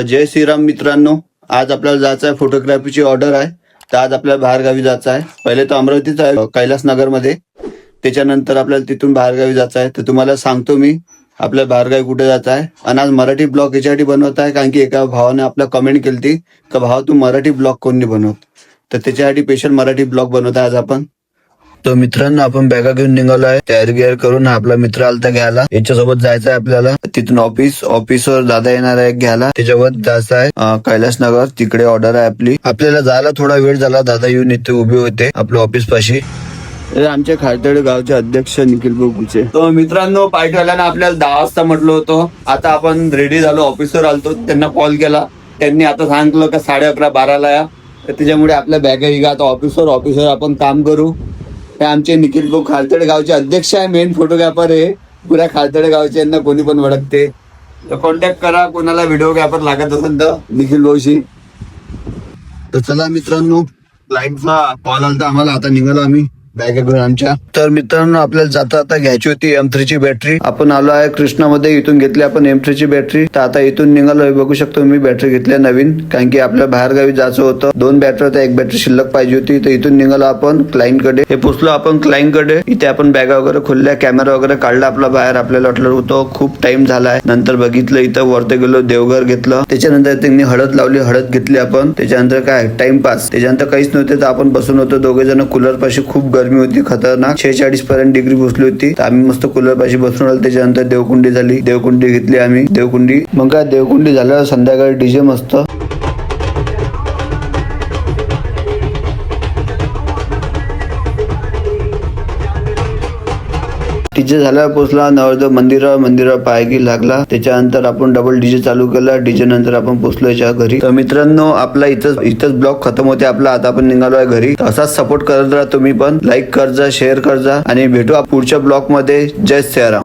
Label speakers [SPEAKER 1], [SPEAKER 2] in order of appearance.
[SPEAKER 1] जय श्रीराम मित्रांनो, आज आपल्याला जायचं आहे, फोटोग्राफीची ऑर्डर आहे. तर आज आपल्याला बाहेरगावी जायचं आहे. पहिले तर अमरावतीच आहे, कैलासनगर मध्ये. त्याच्यानंतर आपल्याला तिथून बाहेरगावी जायचं आहे. तर तुम्हाला सांगतो मी आपल्या बाहेरगावी कुठे जायचं आहे. आणि आज मराठी ब्लॉग याच्यासाठी बनवत आहे कारण की एका भावाने आपला कमेंट केली की भाव तू मराठी ब्लॉग कोण नाही बनवत. तर त्याच्यासाठी स्पेशल मराठी ब्लॉग बनवत आहे आज आपण. तर मित्रांनो, आपण बॅगा घेऊन निघालो आहे. तयारी गियार करून आपला मित्र आलता घ्यायला. याच्यासोबत जायचं आहे आपल्याला. तिथून ऑफिसवर दादा येणार आहे घ्यायला. त्याच्यावर जायचं आहे कैलासनगर. तिकडे ऑर्डर आहे आपली. आपल्याला जायला थोडा वेळ झाला. दादा येऊन इथे उभे होते आपल्या ऑफिस पाशी. आमच्या खारतडे गावचे अध्यक्ष निखिल भाऊचे. तो मित्रांनो, पायठ्याला आपल्याला 10 वाजता म्हटलं होतं. आता आपण रेडी झालो, ऑफिसवर आलतो. त्यांना कॉल केला. त्यांनी आता सांगितलं का 11:30-12ला या. तर त्याच्यामुळे आपल्या बॅगा हिगा आता ऑफिसवर आपण काम करू. हे आमचे निखिल भाऊ खारतडे गावचे अध्यक्ष आहे, मेन फोटोग्राफर आहे. पुऱ्या खारतडे गावचे यांना कोणी पण ओळखते. तर कॉन्टॅक्ट करा कोणाला व्हिडिओग्राफर लागत असेल तर निखिल भाऊशी. तर चला मित्रांनो, क्लायंटचा कॉल आला आम्हाला. आता निघालो आम्ही बॅग घेऊन आमच्या. तर मित्रांनो, आपल्याला जाता आता घ्यायची होती M3 ची बॅटरी. आपण आलो आहे कृष्णामध्ये. इथून घेतली आपण M3 ची बॅटरी. तर आता इथून निघालो. बघू शकतो मी बॅटरी घेतल्या नवीन, कारण की आपल्या बाहेर गावी जायचं होतं. 2 बॅटरी होत्या, 1 बॅटरी शिल्लक पाहिजे होती. तर इथून निघालो आपण क्लायंट कडे. हे पोचलो आपण क्लायंट कडे. इथे आपण बॅगा वगैरे खोलल्या, कॅमेरा वगैरे काढला आपला बाहेर. आपल्याला वाटलं होतं खूप टाइम झालाय. नंतर बघितलं इथं वरती गेलो, देवघर घेतलं. त्याच्यानंतर त्यांनी हळद लावली, हळद घेतली आपण. त्याच्यानंतर काय टाइमपास. त्याच्यानंतर काहीच नव्हते. तर आपण बसून होतो दोघे जण कूलर पाशी. खूप गरमी होती खतरनाक. 46 पर्यंत डिग्री पोहोचली होती. तर आम्ही मस्त कूलर पाशी बसून आलो. त्याच्यानंतर देवकुंडी झाली. देवकुंडी घेतली आम्ही. देवकुंडी मग काय देवकुंडी झाल्यावर संध्याकाळी डीजे मस्त. डीजे झाल्यावर पोहोचला नवरदेव मंदिरावर पायगी लागला. त्याच्यानंतर आपण डबल डीजे चालू केला. डीजे नंतर आपण पोहोचलो याच्या घरी. तर मित्रांनो, आपला इथंच ब्लॉग खतम होते आपला. आता आपण निघालो आहे घरी. असाच सपोर्ट करत राहा तुम्ही पण. लाईक कर जा, शेअर कर जा आणि भेटू पुढच्या ब्लॉग मध्ये. जय श्रीराम.